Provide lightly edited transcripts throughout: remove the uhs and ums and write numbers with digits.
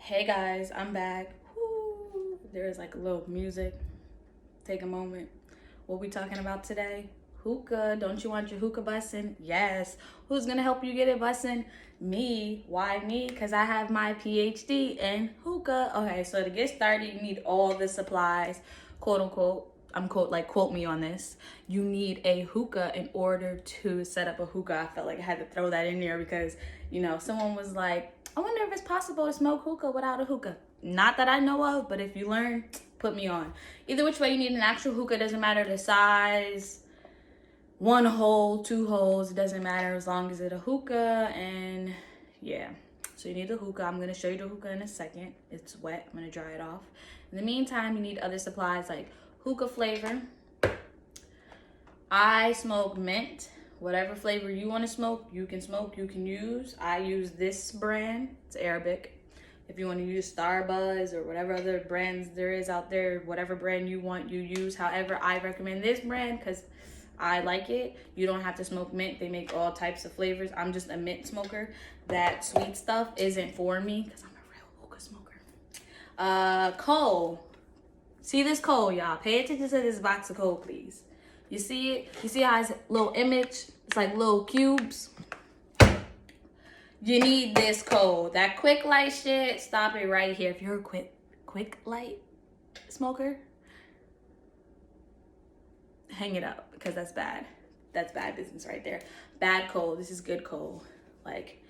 Hey guys, I'm back. Woo. There's like a little music. Take a moment. What we talking about today? Hookah. Don't you want your hookah bussin? Yes. Who's gonna help you get it bussin? Me. Why me? Because I have my PhD in hookah. Okay, so to get started, you need all the supplies, quote unquote. Quote me on this. You need a hookah in order to set up a hookah. I felt like I had to throw that in there because, someone was like, I wonder if it's possible to smoke hookah without a hookah. Not that I know of, but if you learn, put me on. Either which way, you need an actual hookah. Doesn't matter the size, one hole, two holes, it doesn't matter as long as it's a hookah. And yeah, so you need the hookah. I'm gonna show you the hookah in a second. It's wet, I'm gonna dry it off. In the meantime, you need other supplies like hookah flavor. I smoke mint. Whatever flavor you want to smoke, you can use. I use this brand. It's Arabic. If you want to use Starbuzz or whatever other brands there is out there, whatever brand you want, you use. However, I recommend this brand because I like it. You don't have to smoke mint. They make all types of flavors. I'm just a mint smoker. That sweet stuff isn't for me because I'm a real hookah smoker. Coal. See this coal, y'all. Pay attention to this box of coal, please. You see it? You see how it's a little image? It's like little cubes. You need this coal. That quick light shit, stop it right here. If you're a quick light smoker, hang it up because that's bad. That's bad business right there. Bad coal. This is good coal. Like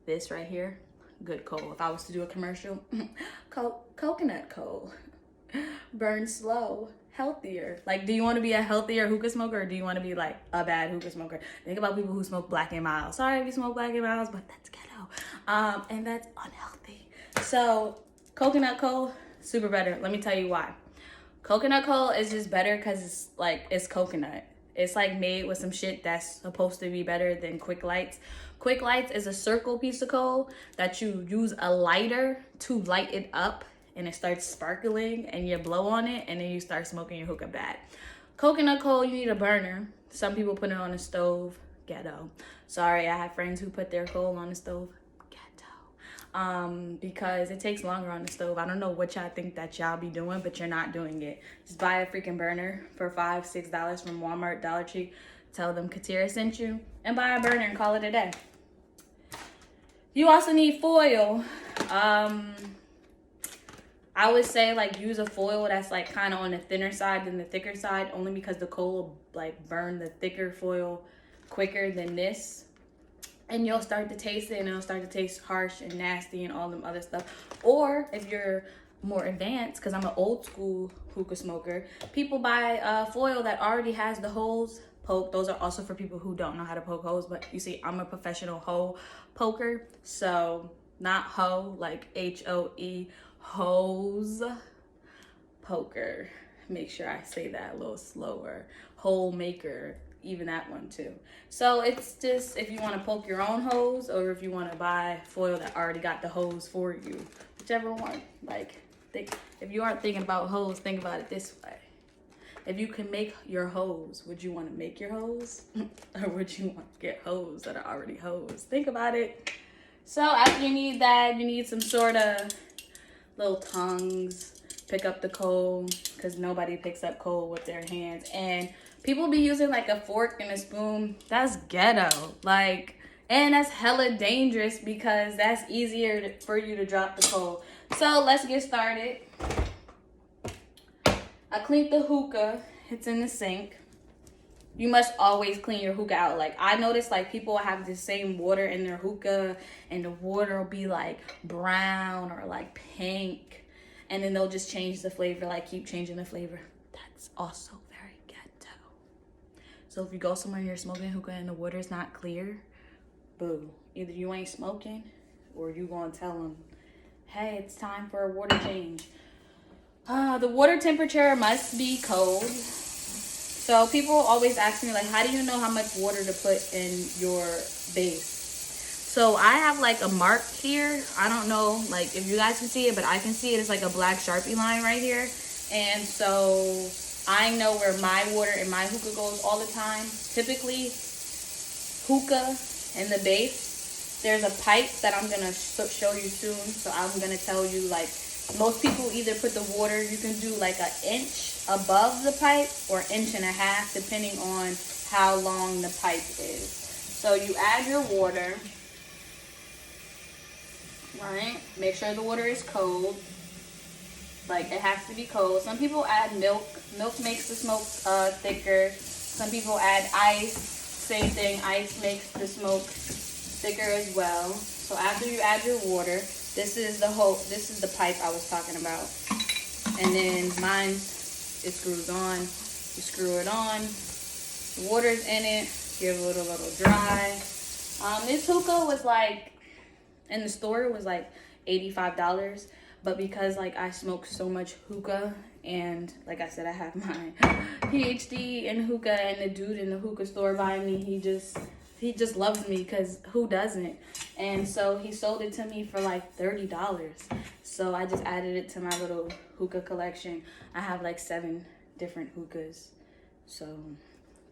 this right here, good coal. If I was to do a commercial, coconut coal. Burn slow, healthier. Like, do you want to be a healthier hookah smoker or do you want to be like a bad hookah smoker? Think about people who smoke Black and Mild. Sorry if you smoke Black and Mild, but that's ghetto. And that's unhealthy. So coconut coal, super better. Let me tell you why. Coconut coal is just better because it's coconut. It's like made with some shit that's supposed to be better than quick lights. Quick lights is a circle piece of coal that you use a lighter to light it up, and it starts sparkling and you blow on it and then you start smoking your hookah bad. Coconut coal, you need a burner. Some people put it on the stove. Ghetto. Sorry, I have friends who put their coal on the stove. Ghetto. Because it takes longer on the stove. I don't know what y'all think that y'all be doing, but you're not doing it. Just buy a freaking burner for $5, $6 from Walmart, Dollar Tree. Tell them Katira sent you and buy a burner and call it a day. You also need foil. I would say use a foil that's kind of on the thinner side than the thicker side, only because the coal will burn the thicker foil quicker than this. And you'll start to taste it and it'll start to taste harsh and nasty and all them other stuff. Or if you're more advanced, because I'm an old school hookah smoker, people buy foil that already has the holes poked. Those are also for people who don't know how to poke holes, but you see, I'm a professional hole poker. So not hoe, like H-O-E, hose poker. Make sure I say that a little slower. Hole maker, even that one too. So it's just if you want to poke your own hose or if you want to buy foil that already got the hose for you, whichever one. If you aren't thinking about hose, think about it this way. If you can make your hose, would you want to make your hose or would you want to get hose that are already hosed? Think about it. So after you need that, you need some sort of little tongs. Pick up the coal because nobody picks up coal with their hands. And people be using a fork and a spoon. That's ghetto. And that's hella dangerous because that's easier for you to drop the coal. So let's get started. I cleaned the hookah. It's in the sink. You must always clean your hookah out. I noticed people have the same water in their hookah and the water will be brown or pink. And then they'll just change the flavor, keep changing the flavor. That's also very ghetto. So if you go somewhere and you're smoking hookah and the water's not clear, boo. Either you ain't smoking or you gonna tell them, hey, it's time for a water change. The water temperature must be cold. So people always ask me how do you know how much water to put in your base? So I have a mark here. I don't know if you guys can see it, but I can see it. It's a black Sharpie line right here. And so I know where my water in my hookah goes all the time. Typically hookah in the base there's a pipe that I'm gonna show you soon. So I'm gonna tell you, like, most people either put the water, you can do like an inch above the pipe or inch and a half, depending on how long the pipe is. So you add your water, right? Make sure the water is cold. Like, it has to be cold. Some people add milk. Milk makes the smoke thicker. Some people add ice. Same thing. Ice makes the smoke thicker as well. So after you add your water, this is the pipe I was talking about. And then mine, it screws on. You screw it on. The water's in it. Give it a little dry. This hookah was like, in the store, it was like $85. But because, like, I smoke so much hookah, and like I said, I have my PhD in hookah, and the dude in the hookah store buying me, he just loves me, because who doesn't? And so he sold it to me for like $30. So I just added it to my little hookah collection. I have like 7 different hookahs. So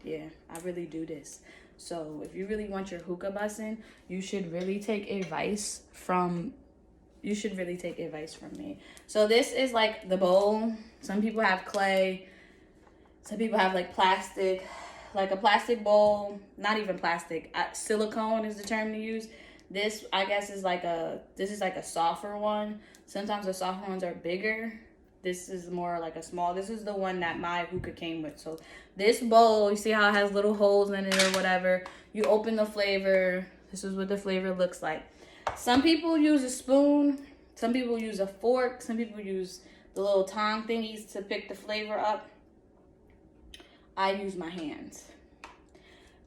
yeah, I really do this. So if you really want your hookah bussin', you should really take advice from me. So this is like the bowl. Some people have clay. Some people have like plastic, like a plastic bowl. Not even plastic. Silicone is the term to use. This, I guess, is like a softer one. Sometimes the softer ones are bigger. This is more like a small. This is the one that my hookah came with. So this bowl, you see how it has little holes in it or whatever. You open the flavor. This is what the flavor looks like. Some people use a spoon. Some people use a fork. Some people use the little tong thingies to pick the flavor up. I use my hands.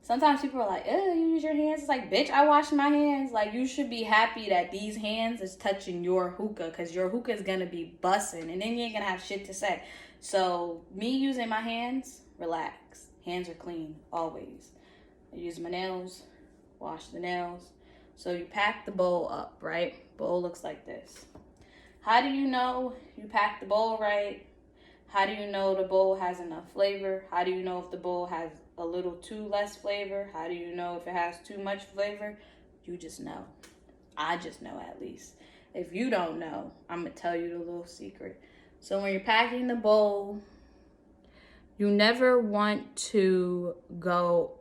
Sometimes people are like, you use your hands? It's like, bitch, I wash my hands. Like, you should be happy that these hands is touching your hookah, because your hookah is going to be bussin', and then you ain't going to have shit to say. So me using my hands, relax. Hands are clean, always. I use my nails, wash the nails. So you pack the bowl up, right? Bowl looks like this. How do you know you packed the bowl right? How do you know the bowl has enough flavor? How do you know if the bowl has a little too less flavor? How do you know if it has too much flavor? You just know. I just know, at least. If you don't know, I'm going to tell you the little secret. So when you're packing the bowl, you never want to go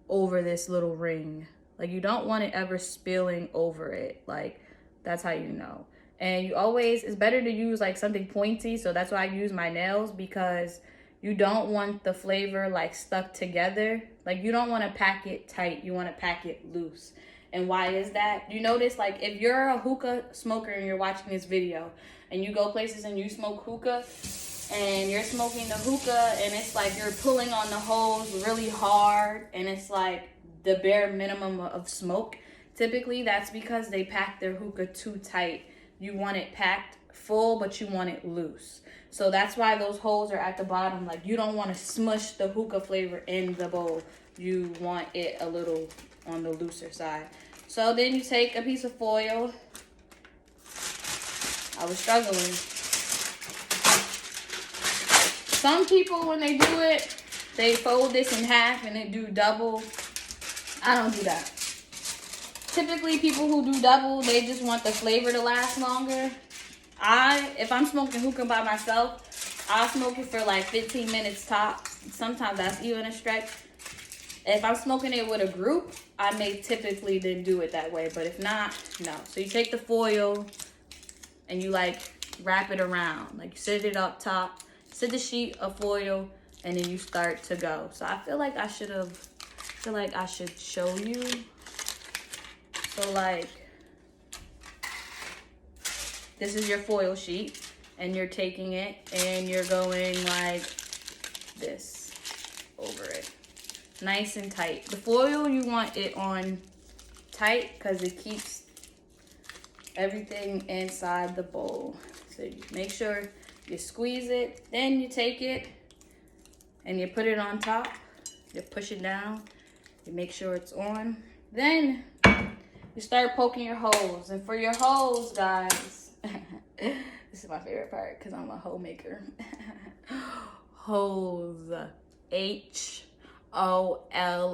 over this little ring. Like, you don't want it ever spilling over it. Like, that's how you know. And you always, it's better to use like something pointy. So that's why I use my nails, because you don't want the flavor like stuck together. Like, you don't want to pack it tight. You want to pack it loose. And why is that? You notice, like, if you're a hookah smoker and you're watching this video and you go places and you smoke hookah and you're smoking the hookah and it's like you're pulling on the hose really hard and it's like the bare minimum of smoke, typically that's because they pack their hookah too tight. You want it packed full, but you want it loose. So that's why those holes are at the bottom. Like, you don't want to smush the hookah flavor in the bowl. You want it a little on the looser side. So then you take a piece of foil. I was struggling. Some people, when they do it, they fold this in half and they do double. I don't do that. Typically, people who do double, they just want the flavor to last longer. If I'm smoking hookah by myself, I'll smoke it for like 15 minutes tops. Sometimes that's even a stretch. If I'm smoking it with a group, I may typically then do it that way. But if not, no. So you take the foil and you like wrap it around. Like, you sit it up top, sit the sheet of foil, and then you start to go. So I feel like I should show you. So like, this is your foil sheet, and you're taking it and you're going like this over it. Nice and tight. The foil, you want it on tight because it keeps everything inside the bowl. So you make sure you squeeze it, then you take it and you put it on top. You push it down, you make sure it's on. Then you start poking your holes. And for your holes, guys, this is my favorite part because I'm a hole maker. Holes. Holes.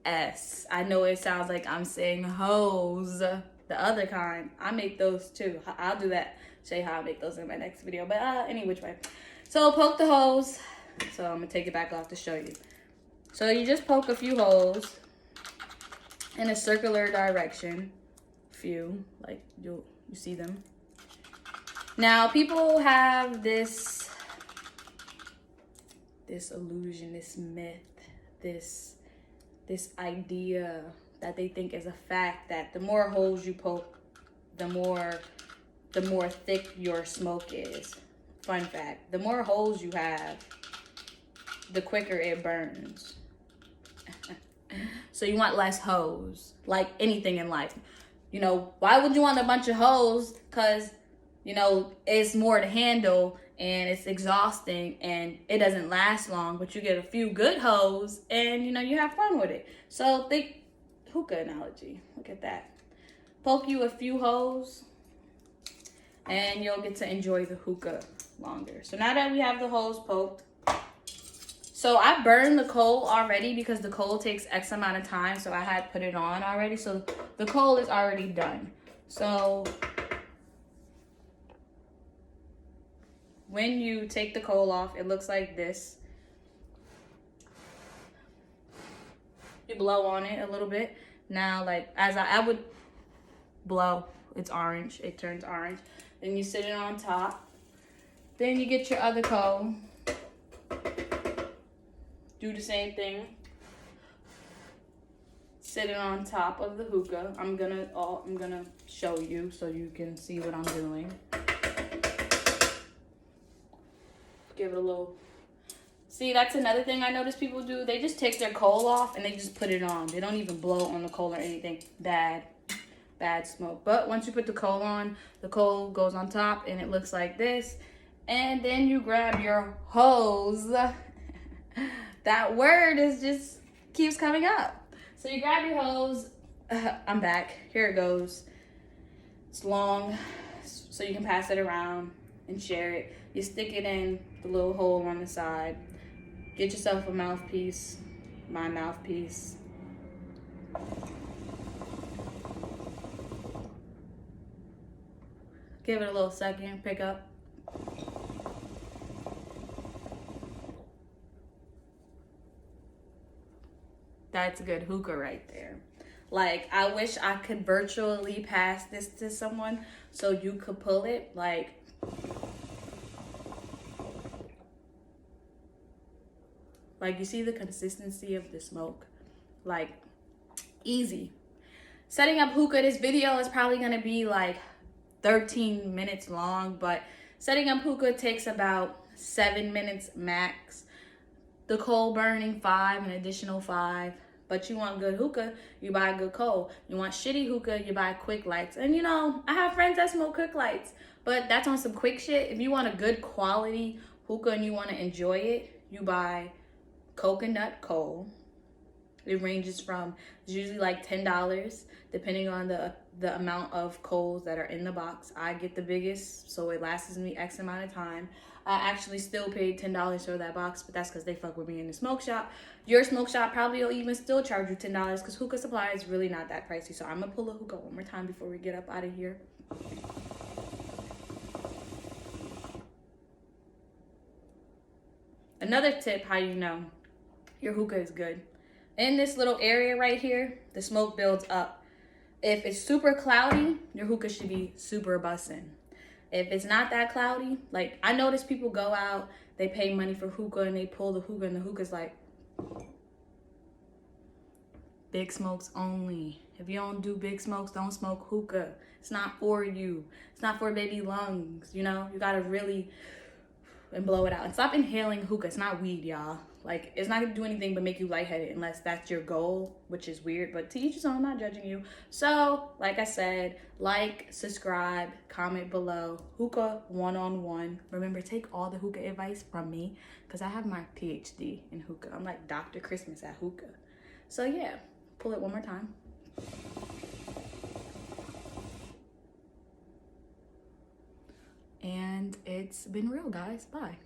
S. I know it sounds like I'm saying hose, the other kind. I make those too. I'll do that. Show you how I make those in my next video. But any which way. So poke the hose. So I'm gonna take it back off to show you. So you just poke a few holes in a circular direction. Few, like you see them. Now people have this illusion, this myth, this idea that they think is a fact that the more holes you poke, the more thick your smoke is. Fun fact, the more holes you have, the quicker it burns. So you want less hose, like anything in life. You know, why would you want a bunch of hose? Because, you know, it's more to handle and it's exhausting and it doesn't last long, but you get a few good hose and, you know, you have fun with it. So think hookah analogy. Look at that. Poke you a few holes and you'll get to enjoy the hookah longer. So now that we have the hose poked, so I burned the coal already because the coal takes X amount of time. So I had put it on already. So the coal is already done. So when you take the coal off, it looks like this. You blow on it a little bit. Now, like, as I would blow, it's orange. It turns orange. Then you sit it on top. Then you get your other coal. Do the same thing. Sit it on top of the hookah. I'm gonna show you so you can see what I'm doing. Give it a little. See, that's another thing I notice people do. They just take their coal off and they just put it on. They don't even blow on the coal or anything. Bad smoke. But once you put the coal on, the coal goes on top and it looks like this. And then you grab your hose. That word just keeps coming up. So you grab your hose. I'm back. Here it goes. It's long, so you can pass it around and share it. You stick it in the little hole on the side. Get yourself a mouthpiece. My mouthpiece. Give it a little second. Pick up. That's a good hookah right there. Like, I wish I could virtually pass this to someone so you could pull it. Like, you see the consistency of the smoke? Like, easy. Setting up hookah, this video is probably gonna be like 13 minutes long, but setting up hookah takes about 7 minutes max. The coal burning 5, an additional 5. But you want good hookah, you buy good coal. You want shitty hookah, you buy quick lights. And you know, I have friends that smoke quick lights, but that's on some quick shit. If you want a good quality hookah and you want to enjoy it, you buy coconut coal. It ranges from, it's usually like $10, depending on the amount of coals that are in the box. I get the biggest, so it lasts me X amount of time. I actually still paid $10 for that box, but that's because they fuck with me in the smoke shop. Your smoke shop probably will even still charge you $10 because hookah supply is really not that pricey. So I'm gonna pull a hookah one more time before we get up out of here. Another tip, how you know your hookah is good. In this little area right here, the smoke builds up. If it's super cloudy, your hookah should be super bussin'. If it's not that cloudy, like I notice people go out, they pay money for hookah and they pull the hookah and the hookah's like big smokes only. If you don't do big smokes, don't smoke hookah. It's not for you. It's not for baby lungs, you know? You gotta really and blow it out. And stop inhaling hookah. It's not weed, y'all. Like, it's not gonna do anything but make you lightheaded unless that's your goal, which is weird. But to each his own, I'm not judging you. So, like I said, like, subscribe, comment below. Hookah 1-on-1. Remember, take all the hookah advice from me because I have my PhD in hookah. I'm like Dr. Christmas at hookah. So, yeah, pull it one more time. And it's been real, guys. Bye.